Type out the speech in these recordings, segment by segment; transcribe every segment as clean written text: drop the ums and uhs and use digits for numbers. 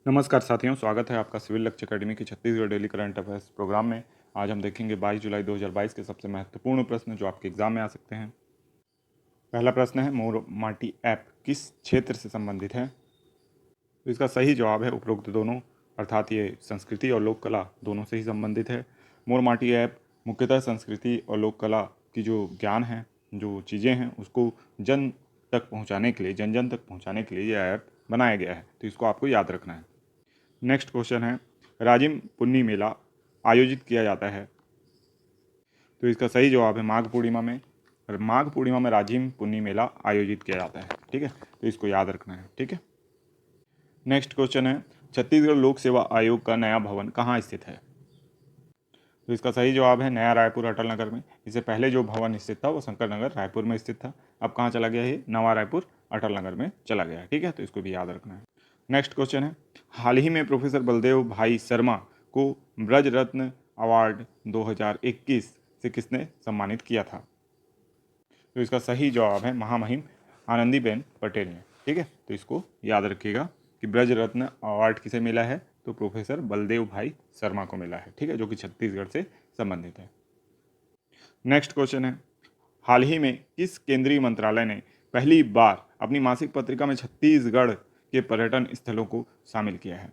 नमस्कार साथियों, स्वागत है आपका सिविल लक्ष्य अकेडमी की Chhattisgarh daily current affairs program में। आज हम देखेंगे 22 जुलाई 2022 के सबसे महत्वपूर्ण प्रश्न जो आपके एग्जाम में आ सकते हैं। पहला प्रश्न है, मोर माटी ऐप किस क्षेत्र से संबंधित है? तो इसका सही जवाब है उपरोक्त दोनों, अर्थात ये संस्कृति और लोक कला दोनों से ही संबंधित है। मोर माटी ऐप मुख्यतः संस्कृति और लोक कला की जो ज्ञान है, जो चीज़ें हैं, उसको जन तक पहुँचाने के लिए, जन जन तक पहुँचाने के लिए यह ऐप बनाया गया है, तो इसको आपको याद रखना है। नेक्स्ट क्वेश्चन है, राजिम पुन्नी मेला आयोजित किया जाता है? तो इसका सही जवाब है माघ पूर्णिमा में। माघ पूर्णिमा में राजिम पुन्नी मेला आयोजित किया जाता है। ठीक है, तो इसको याद रखना है। ठीक है। नेक्स्ट क्वेश्चन है, छत्तीसगढ़ लोक सेवा आयोग का नया भवन कहाँ स्थित है? तो इसका सही जवाब है नया रायपुर अटल नगर में। इससे पहले जो भवन स्थित था वो शंकर नगर रायपुर में स्थित था। अब कहाँ चला गया है? नवा रायपुर अटल नगर में चला गया है। ठीक है, तो इसको भी याद रखना है। नेक्स्ट क्वेश्चन है, हाल ही में प्रोफेसर बलदेव भाई शर्मा को ब्रज रत्न अवार्ड 2021 से किसने सम्मानित किया था? तो इसका सही जवाब है महामहिम आनंदीबेन पटेल ने। ठीक है, तो इसको याद रखिएगा कि ब्रज रत्न अवार्ड किसे मिला है? तो प्रोफेसर बलदेव भाई शर्मा को मिला है। ठीक है, जो कि छत्तीसगढ़ से संबंधित है। नेक्स्ट क्वेश्चन है, हाल ही में किस केंद्रीय मंत्रालय ने पहली बार अपनी मासिक पत्रिका में छत्तीसगढ़ के पर्यटन स्थलों को शामिल किया है?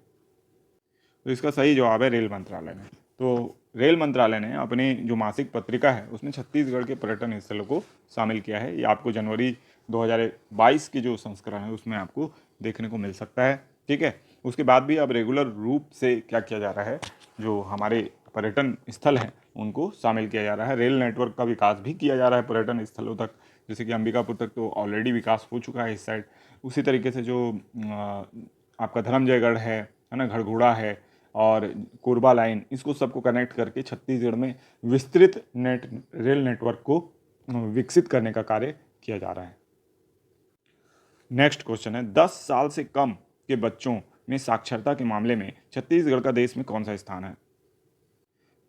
तो इसका सही जवाब है रेल मंत्रालय ने। तो रेल मंत्रालय ने अपने जो मासिक पत्रिका है उसमें छत्तीसगढ़ के पर्यटन स्थलों को शामिल किया है। ये आपको जनवरी 2022 की जो संस्करण है उसमें आपको देखने को मिल सकता है। ठीक है, उसके बाद भी अब रेगुलर रूप से क्या किया जा रहा है, जो हमारे पर्यटन स्थल हैं उनको शामिल किया जा रहा है। रेल नेटवर्क का विकास भी किया जा रहा है पर्यटन स्थलों तक, जैसे कि अंबिकापुर तक तो ऑलरेडी विकास हो चुका है इस साइड। उसी तरीके से जो आपका धर्मजयगढ़ है ना, घड़घोड़ा है और कोरबा लाइन, इसको सबको कनेक्ट करके छत्तीसगढ़ में विस्तृत रेल नेटवर्क को विकसित करने का कार्य किया जा रहा है। नेक्स्ट क्वेश्चन है, 10 साल से कम के बच्चों में साक्षरता के मामले में छत्तीसगढ़ का देश में कौन सा स्थान है?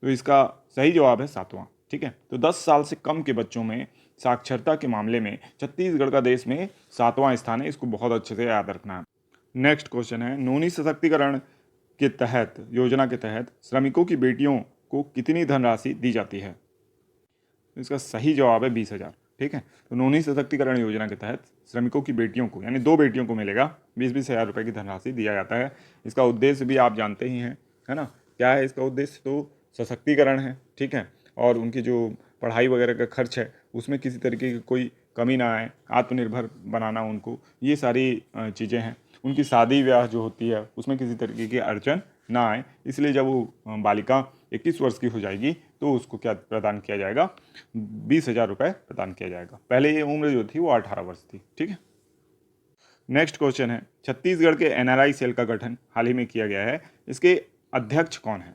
तो इसका सही जवाब है 7वां। ठीक है, तो 10 साल से कम के बच्चों में साक्षरता के मामले में छत्तीसगढ़ का देश में 7वां स्थान है। इसको बहुत अच्छे से याद रखना है। नेक्स्ट क्वेश्चन है, नोनी सशक्तिकरण के तहत, योजना के तहत श्रमिकों की बेटियों को कितनी धनराशि दी जाती है? इसका सही जवाब है 20,000। ठीक है, तो नोनी सशक्तिकरण योजना के तहत श्रमिकों की बेटियों को, यानी 2 बेटियों को मिलेगा 20-20 हज़ार रुपये की धनराशि दिया जाता है। इसका उद्देश्य भी आप जानते ही हैं, है ना? क्या है इसका उद्देश्य? तो सशक्तिकरण है। ठीक है, और उनकी जो पढ़ाई वगैरह का खर्च है उसमें किसी तरीके की कोई कमी ना आए, आत्मनिर्भर बनाना उनको, ये सारी चीज़ें हैं। उनकी शादी ब्याह जो होती है उसमें किसी तरीके की अड़चन ना आए, इसलिए जब वो बालिका 21 वर्ष की हो जाएगी तो उसको क्या प्रदान किया जाएगा? 20,000 रुपये प्रदान किया जाएगा। पहले ये उम्र जो थी वो 18 वर्ष थी। ठीक है। नेक्स्ट क्वेश्चन है, छत्तीसगढ़ के एनआरआई सेल का गठन हाल ही में किया गया है, इसके अध्यक्ष कौन है?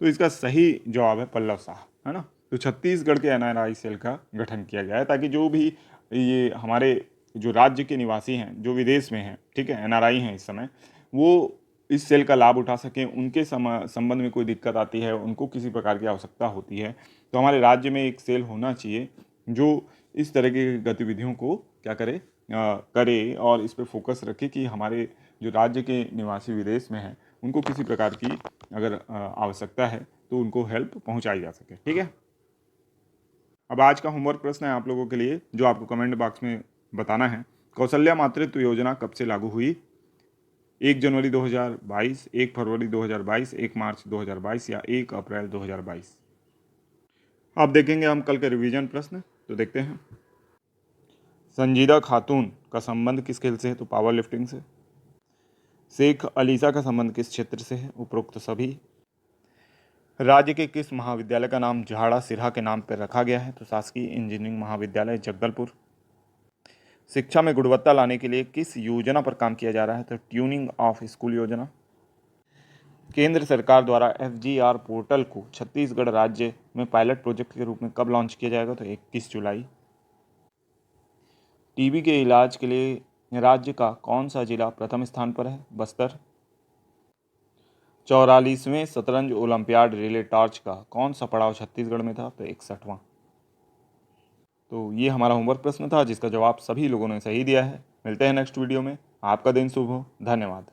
तो इसका सही जवाब है पल्लव शाह, है ना? तो छत्तीसगढ़ के एनआरआई सेल का गठन किया गया है ताकि जो भी ये हमारे जो राज्य के निवासी हैं, जो विदेश में हैं, ठीक है, एनआरआई हैं इस समय, वो इस सेल का लाभ उठा सकें। उनके संबंध में कोई दिक्कत आती है, उनको किसी प्रकार की आवश्यकता होती है, तो हमारे राज्य में एक सेल होना चाहिए जो इस तरह की गतिविधियों को क्या करे और इस पर फोकस रखे कि हमारे जो राज्य के निवासी विदेश में हैं उनको किसी प्रकार की अगर आवश्यकता है तो उनको हेल्प पहुंचाई जा सके। ठीक है, अब आज का होमवर्क प्रश्न है आप लोगों के लिए, जो आपको कमेंट बॉक्स में बताना है। कौशल्या मातृत्व योजना कब से लागू हुई? 1 जनवरी 2022, 1 फरवरी 2022, 1 मार्च 2022 या 1 अप्रैल 2022? अब देखेंगे हम कल के रिवीजन प्रश्न, तो देखते हैं। संजीदा खातून का संबंध किस खेल से है? तो पावर लिफ्टिंग से। शेख अलीसा का संबंध किस क्षेत्र से है? उपरोक्त सभी। राज्य के किस महाविद्यालय का नाम झाड़ा सिरहा के नाम पर रखा गया है? तो शासकीय इंजीनियरिंग महाविद्यालय जगदलपुर। शिक्षा में गुणवत्ता लाने के लिए किस योजना पर काम किया जा रहा है? तो ट्यूनिंग ऑफ स्कूल योजना। केंद्र सरकार द्वारा FGR पोर्टल को छत्तीसगढ़ राज्य में पायलट प्रोजेक्ट के रूप में कब लॉन्च किया जाएगा? तो 21 जुलाई। टीबी के इलाज के लिए राज्य का कौन सा जिला प्रथम स्थान पर है? बस्तर। 44वें शतरंज ओलंपियाड रिले टॉर्च का कौन सा पड़ाव छत्तीसगढ़ में था? तो 61वां। तो ये हमारा होमवर्क प्रश्न था जिसका जवाब सभी लोगों ने सही दिया है। मिलते हैं नेक्स्ट वीडियो में। आपका दिन शुभ हो। धन्यवाद।